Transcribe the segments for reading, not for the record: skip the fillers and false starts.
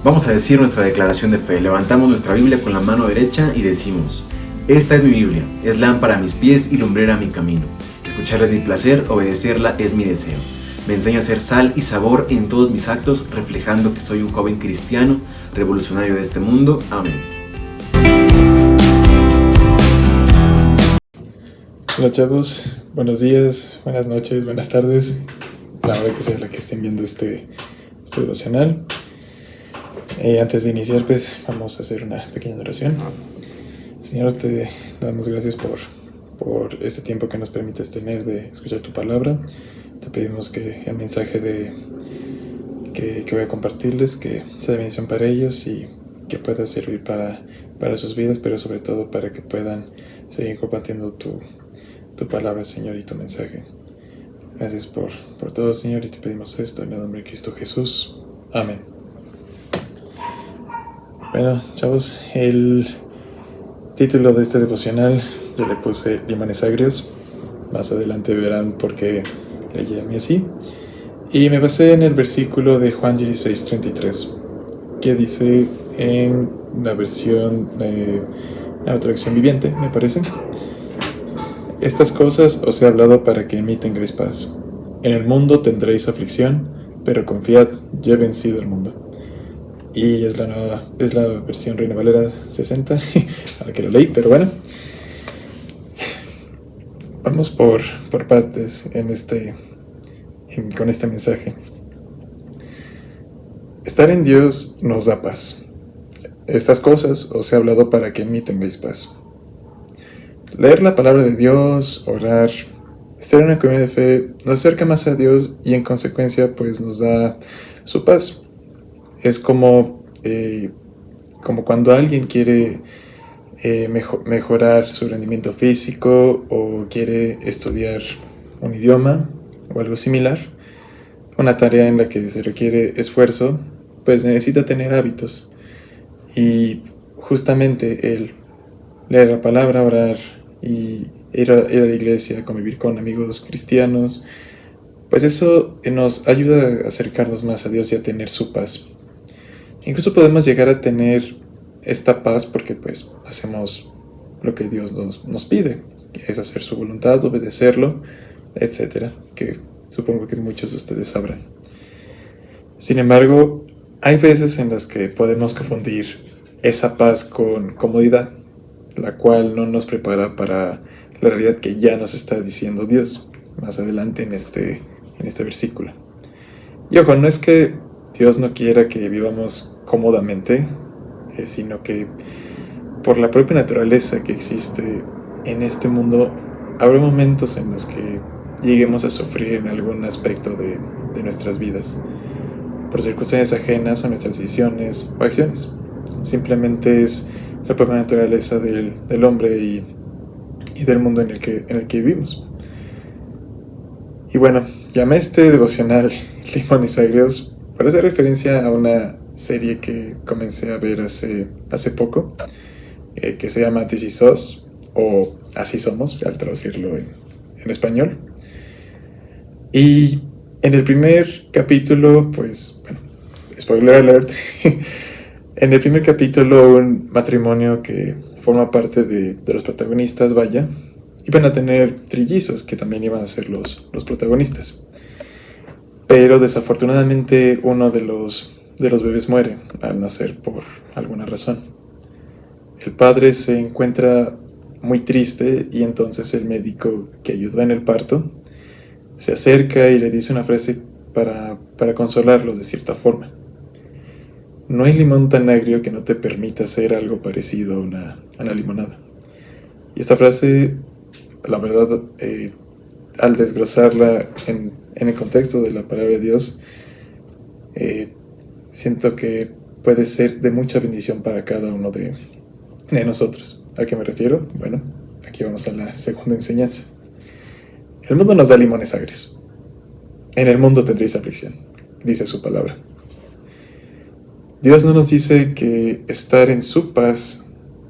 Vamos a decir nuestra declaración de fe. Levantamos nuestra Biblia con la mano derecha y decimos: esta es mi Biblia, es lámpara a mis pies y lumbrera a mi camino. Escucharla es mi placer, obedecerla es mi deseo. Me enseña a ser sal y sabor en todos mis actos, reflejando que soy un joven cristiano, revolucionario de este mundo. Amén. Hola chavos, buenos días, buenas noches, buenas tardes, la hora que sea la que estén viendo este devocional. Antes de iniciar, pues vamos a hacer una pequeña oración. Señor, te damos gracias por este tiempo que nos permites tener de escuchar tu palabra. Te pedimos que el mensaje que voy a compartirles, que sea de bendición para ellos y que pueda servir para sus vidas, pero sobre todo para que puedan seguir compartiendo tu palabra, Señor, y tu mensaje. Gracias por todo, Señor, y te pedimos esto en el nombre de Cristo Jesús. Amén. Bueno, chavos, el título de este devocional yo le puse Limones Agrios. Más adelante verán por qué le llamé así. Y me basé en el versículo de Juan 16:33, que dice en la versión la traducción viviente, me parece: estas cosas os he hablado para que en mí tengáis paz. En el mundo tendréis aflicción, pero confiad, yo he vencido el mundo. Y es la versión Reina Valera 60, a la que lo leí, pero bueno. Vamos por partes con este mensaje. Estar en Dios nos da paz. Estas cosas os he hablado para que en mí tengáis paz. Leer la palabra de Dios, orar, estar en una comunidad de fe nos acerca más a Dios y en consecuencia pues nos da su paz. Es como cuando alguien quiere mejorar su rendimiento físico o quiere estudiar un idioma o algo similar, una tarea en la que se requiere esfuerzo, pues necesita tener hábitos. Y justamente el leer la palabra, orar y ir a la iglesia, convivir con amigos cristianos, pues eso nos ayuda a acercarnos más a Dios y a tener su paz. Incluso podemos llegar a tener esta paz porque pues hacemos lo que Dios nos pide, que es hacer su voluntad, obedecerlo, etcétera, que supongo que muchos de ustedes sabrán. Sin embargo, hay veces en las que podemos confundir esa paz con comodidad, la cual no nos prepara para la realidad que ya nos está diciendo Dios más adelante en este versículo. Y ojo, no es que Dios no quiera que vivamos cómodamente, sino que por la propia naturaleza que existe en este mundo, habrá momentos en los que lleguemos a sufrir en algún aspecto de nuestras vidas, por circunstancias ajenas a nuestras decisiones o acciones. Simplemente es la propia naturaleza del hombre y del mundo en el que vivimos. Y bueno, llamé este devocional Limones Agrios para hacer referencia a una serie que comencé a ver hace poco, que se llama This Is Us, o Así Somos, al traducirlo en español. Y en el primer capítulo, pues, bueno, spoiler alert, en el primer capítulo un matrimonio que forma parte de los protagonistas, vaya, iban a tener trillizos que también iban a ser los protagonistas. Pero desafortunadamente uno de los bebés muere al nacer por alguna razón. El padre se encuentra muy triste y entonces el médico que ayudó en el parto se acerca y le dice una frase para consolarlo de cierta forma: no hay limón tan agrio que no te permita hacer algo parecido a una limonada. Y esta frase, la verdad, al desglosarla en el contexto de la palabra de Dios, siento que puede ser de mucha bendición para cada uno de nosotros. ¿A qué me refiero? Bueno, aquí vamos a la segunda enseñanza. El mundo nos da limones agrios. En el mundo tendréis aflicción, dice su palabra. Dios no nos dice que estar en su paz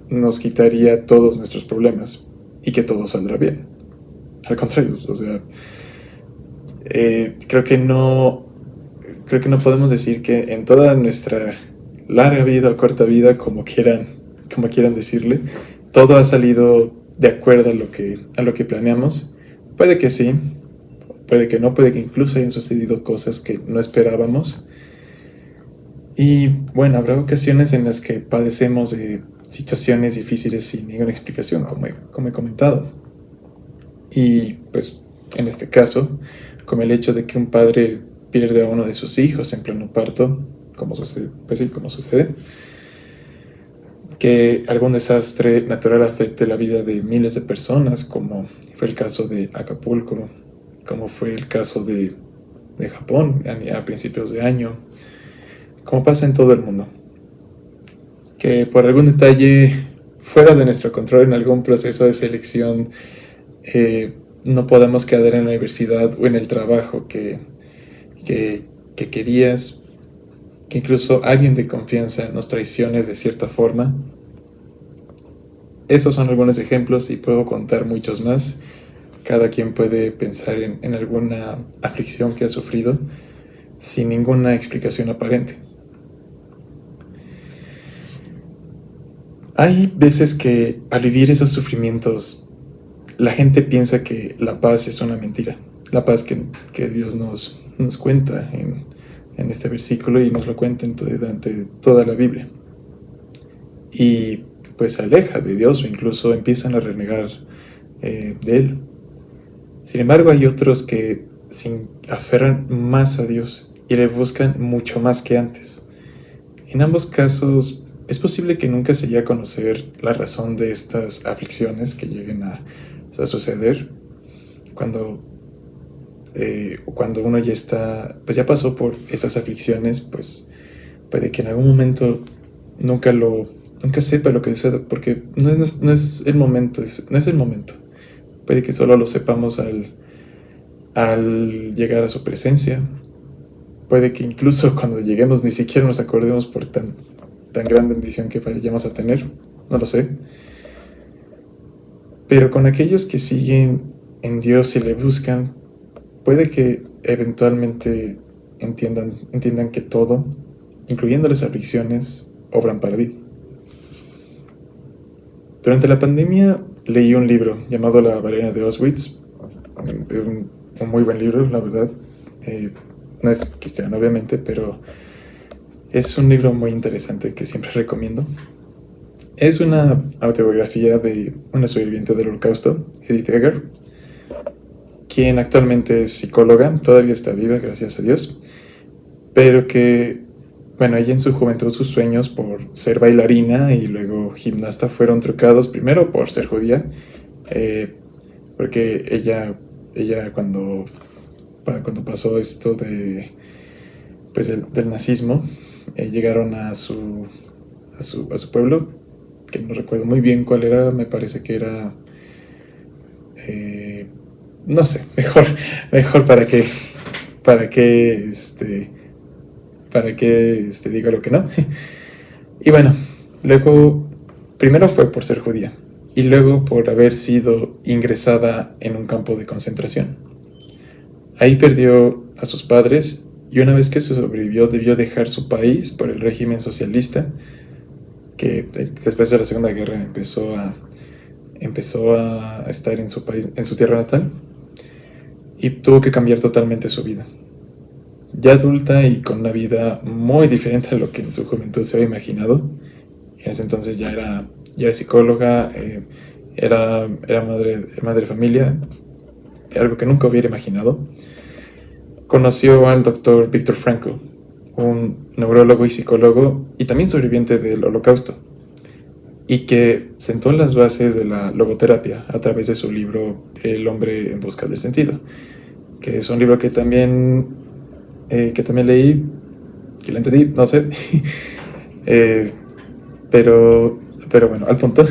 nos quitaría todos nuestros problemas y que todo saldrá bien. Al contrario, o sea, creo que no podemos decir que en toda nuestra larga vida o corta vida, como quieran decirle, todo ha salido de acuerdo a lo que planeamos. Puede que sí, puede que no, puede que incluso hayan sucedido cosas que no esperábamos. Y bueno, habrá ocasiones en las que padecemos de situaciones difíciles sin ninguna explicación, como he comentado. Y pues en este caso, como el hecho de que un padre pierde a uno de sus hijos en pleno parto, como sucede, pues sí, como sucede, que algún desastre natural afecte la vida de miles de personas, como fue el caso de Acapulco, como fue el caso de Japón a principios de año, como pasa en todo el mundo. Que por algún detalle fuera de nuestro control en algún proceso de selección no podamos quedar en la universidad o en el trabajo que querías, que incluso alguien de confianza nos traicione de cierta forma. Esos son algunos ejemplos y puedo contar muchos más. Cada quien puede pensar en alguna aflicción que ha sufrido sin ninguna explicación aparente. Hay veces que al vivir esos sufrimientos la gente piensa que la paz es una mentira. La paz que Dios nos cuenta en este versículo y nos lo cuenta durante toda la Biblia. Y pues se aleja de Dios o incluso empiezan a renegar de Él. Sin embargo, hay otros que se aferran más a Dios y le buscan mucho más que antes. En ambos casos, es posible que nunca se llegue a conocer la razón de estas aflicciones que lleguen a suceder cuando uno ya pasó por esas aflicciones, pues puede que en algún momento nunca sepa lo que sucede, porque no es el momento, no es el momento. Puede que solo lo sepamos al llegar a su presencia. Puede que incluso cuando lleguemos ni siquiera nos acordemos por tan gran bendición que vayamos a tener, no lo sé. Pero con aquellos que siguen en Dios y le buscan, puede que eventualmente entiendan que todo, incluyendo las aflicciones, obran para bien. Durante la pandemia leí un libro llamado La ballena de Auschwitz, un muy buen libro, la verdad. No es cristiano, obviamente, pero es un libro muy interesante que siempre recomiendo. Es una autobiografía de una sobreviviente del Holocausto, Edith Eger, quien actualmente es psicóloga, todavía está viva, gracias a Dios, pero que, bueno, ella en su juventud sus sueños por ser bailarina y luego gimnasta fueron trucados primero por ser judía, porque ella cuando pasó esto del nazismo, llegaron a su pueblo, que no recuerdo muy bien cuál era, me parece que era, no sé, mejor para que diga lo que no. Y bueno, luego, primero fue por ser judía, y luego por haber sido ingresada en un campo de concentración. Ahí perdió a sus padres, y una vez que sobrevivió debió dejar su país por el régimen socialista, que después de la Segunda Guerra empezó a estar en su país, en su tierra natal, y tuvo que cambiar totalmente su vida. Ya adulta y con una vida muy diferente a lo que en su juventud se había imaginado. En ese entonces ya era psicóloga, era madre de familia, algo que nunca hubiera imaginado. Conoció al doctor Viktor Frankl, un neurólogo y psicólogo y también sobreviviente del Holocausto, y que sentó las bases de la logoterapia a través de su libro El hombre en busca del sentido, que es un libro que también leí, que lo entendí, no sé, pero bueno, al punto.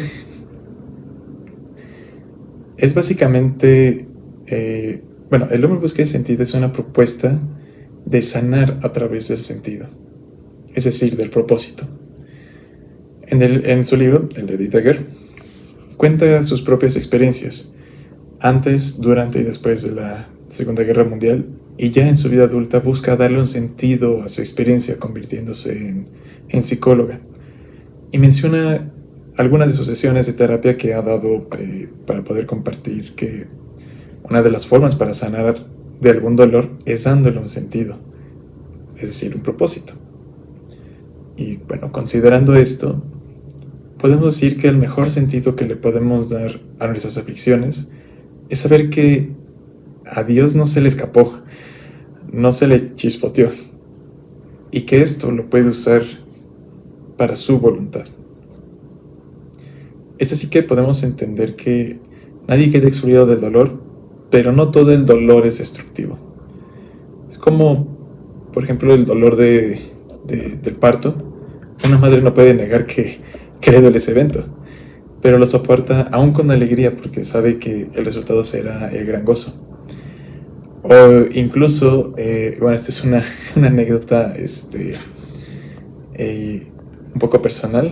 Es básicamente, el hombre en busca del sentido es una propuesta de sanar a través del sentido, es decir, del propósito. En su libro, el de Edith Eger, cuenta sus propias experiencias antes, durante y después de la Segunda Guerra Mundial, y ya en su vida adulta busca darle un sentido a su experiencia, convirtiéndose en psicóloga, y menciona algunas de sus sesiones de terapia que ha dado para poder compartir que una de las formas para sanar de algún dolor es dándole un sentido, es decir, un propósito. Y bueno, considerando esto, podemos decir que el mejor sentido que le podemos dar a nuestras aflicciones es saber que a Dios no se le escapó, no se le chispoteó, y que esto lo puede usar para su voluntad. Es así que podemos entender que nadie queda excluido del dolor, pero no todo el dolor es destructivo. Es como, por ejemplo, el dolor del parto. Una madre no puede negar que le duele ese evento, pero lo soporta aún con alegría porque sabe que el resultado será el gran gozo. O incluso, bueno, esta es una anécdota un poco personal.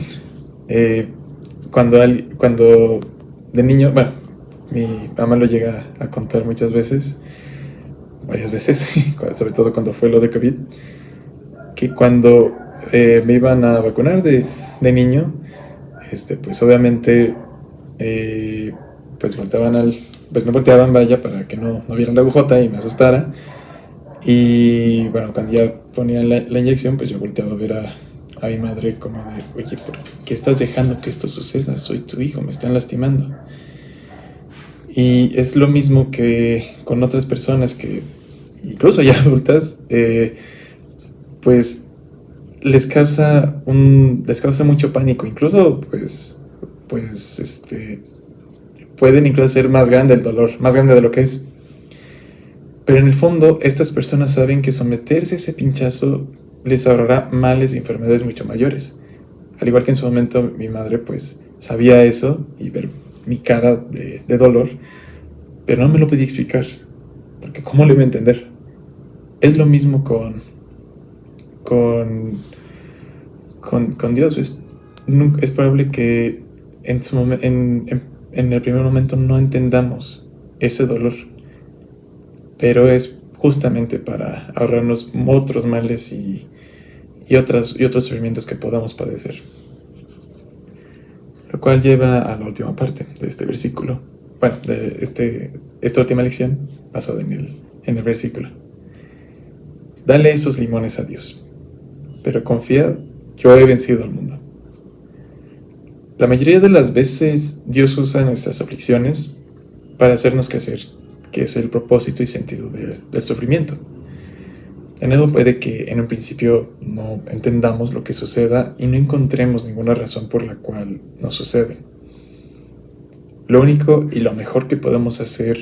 Cuando de niño, bueno, mi mamá lo llega a contar varias veces, sobre todo cuando fue lo de COVID, que cuando me iban a vacunar de niño, pues obviamente pues me volteaban, vaya, para que no vieran la agujota y me asustara. Y bueno, cuando ya ponían la inyección, pues yo volteaba a ver a mi madre como de, oye, ¿por qué estás dejando que esto suceda? Soy tu hijo, me están lastimando. Y es lo mismo que con otras personas que, incluso ya adultas, pues les causa mucho pánico. Incluso, pues pueden incluso hacer más grande el dolor, más grande de lo que es. Pero en el fondo, estas personas saben que someterse a ese pinchazo les ahorrará males y enfermedades mucho mayores. Al igual que en su momento mi madre, pues, sabía eso y ver mi cara de dolor, pero no me lo podía explicar, porque ¿cómo lo iba a entender? Es lo mismo con Dios. Es probable que en el primer momento no entendamos ese dolor, pero es justamente para ahorrarnos otros males y otros sufrimientos que podamos padecer. Lo cual lleva a la última parte de este versículo, bueno, de esta última lección basada en el versículo. Dale esos limones a Dios, pero confía, yo he vencido al mundo. La mayoría de las veces Dios usa nuestras aflicciones para hacernos crecer, que es el propósito y sentido del sufrimiento. En ello puede que en un principio no entendamos lo que suceda y no encontremos ninguna razón por la cual nos sucede. Lo único y lo mejor que podemos hacer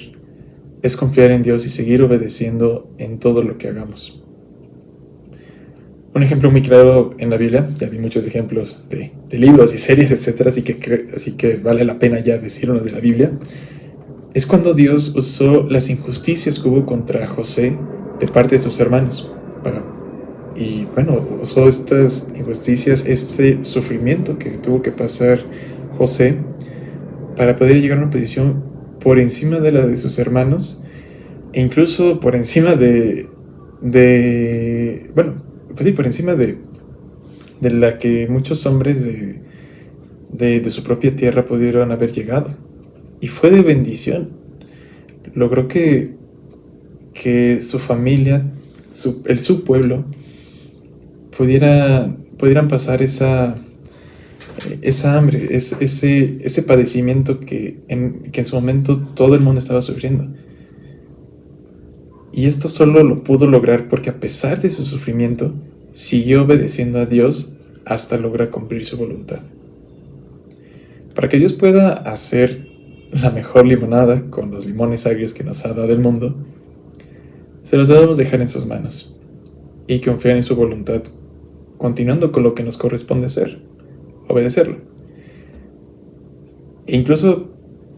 es confiar en Dios y seguir obedeciendo en todo lo que hagamos. Un ejemplo muy claro en la Biblia, ya vi muchos ejemplos de libros y series, etc., así que vale la pena ya decir uno de la Biblia, es cuando Dios usó las injusticias que hubo contra José de parte de sus hermanos. Y bueno, usó estas injusticias, este sufrimiento que tuvo que pasar José para poder llegar a una posición por encima de la de sus hermanos, e incluso por encima por encima de la que muchos hombres de su propia tierra pudieron haber llegado. Y fue de bendición. Logró que su familia, su pueblo, pudieran pasar esa hambre, ese padecimiento que en su momento todo el mundo estaba sufriendo. Y esto solo lo pudo lograr porque, a pesar de su sufrimiento, siguió obedeciendo a Dios hasta lograr cumplir su voluntad. Para que Dios pueda hacer la mejor limonada con los limones agrios que nos ha dado el mundo, se los debemos dejar en sus manos y confiar en su voluntad, continuando con lo que nos corresponde hacer, obedecerlo. E incluso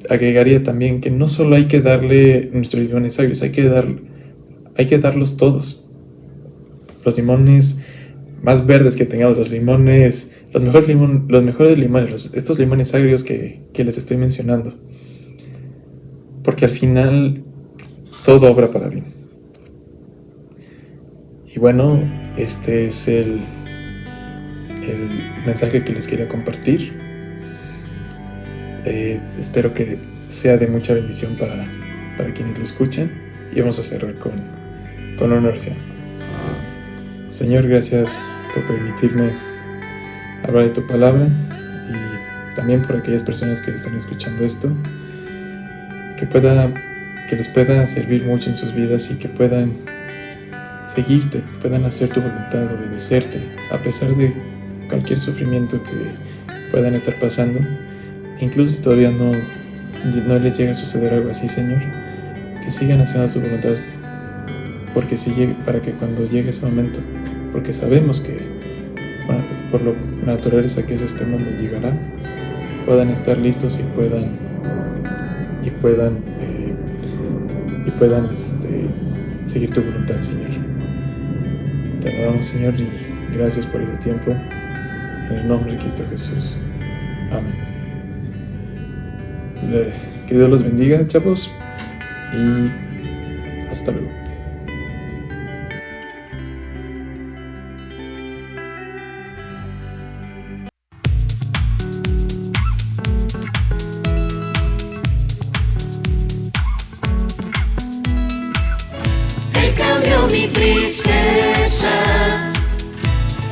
agregaría también que no solo hay que darle nuestros limones agrios, hay que darlos todos. Los limones más verdes que tengamos, los mejores limones, estos limones agrios que les estoy mencionando. Porque al final todo obra para bien. Y bueno, este es el el mensaje que les quería compartir. Espero que sea de mucha bendición para quienes lo escuchen, y vamos a cerrar con una oración. Señor, gracias por permitirme hablar de tu palabra, y también por aquellas personas que están escuchando esto, que les pueda servir mucho en sus vidas y que puedan seguirte, puedan hacer tu voluntad, obedecerte, a pesar de cualquier sufrimiento que puedan estar pasando. Incluso si todavía no les llega a suceder algo así, Señor, que sigan haciendo su voluntad, para que cuando llegue ese momento, porque sabemos que por lo naturaleza que es este mundo llegará, puedan estar listos y puedan seguir tu voluntad, Señor. Te alabamos, Señor, y gracias por ese tiempo, en el nombre de Cristo Jesús. Amén. Que Dios los bendiga, chavos, y hasta luego. Él cambió mi tristeza,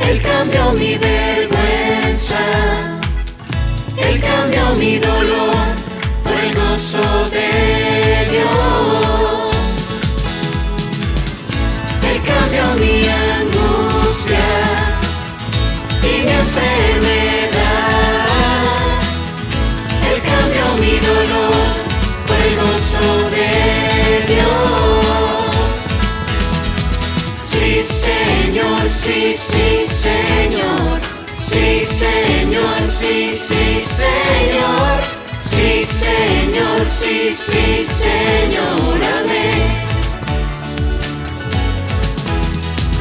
Él cambió mi vergüenza, Él cambió mi dolor por el gozo de Dios. Él cambió mi angustia y mi enfermedad, Él cambió mi dolor por el gozo de Dios. Sí, Señor, sí, sí, Señor, sí, Señor, sí, sí, Señor, sí, Señor, sí, sí, Señor, amén.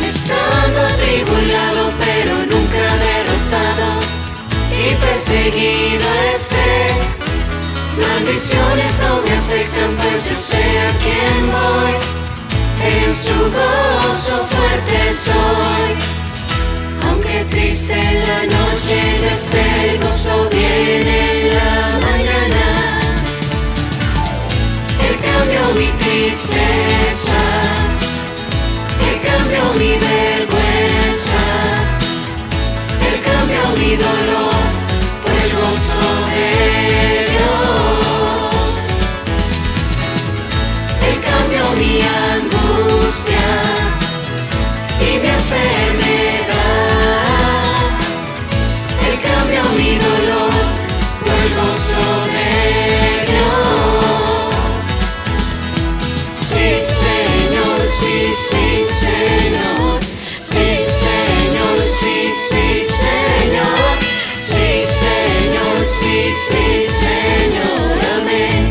Estando atribulado, pero nunca derrotado, y perseguido maldiciones no me afectan, pues yo sé a quién voy, en su gozo fuerte soy. Aunque triste en la noche yo esté, el gozo viene en la mañana. Él cambió mi tristeza, Él cambió mi vergüenza, Él cambió mi dolor por el gozo de Dios. Él cambió mi angustia y mi enfermedad, Él cambió mi dolor por el gozo de Dios. Sí, Señor, sí, sí, Señor, sí, Señor, sí, sí, Señor, sí, Señor, sí, sí, Señor, amén.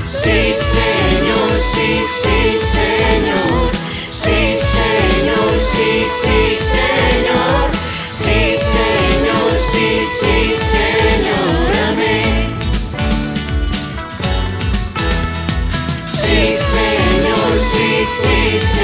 Sí, Señor, sí, sí, Señor, sí, Señor, sí, sí, Señor, sí, Señor, sí, sí, Señor, amén. Sí, Señor, sí, sí, Señor.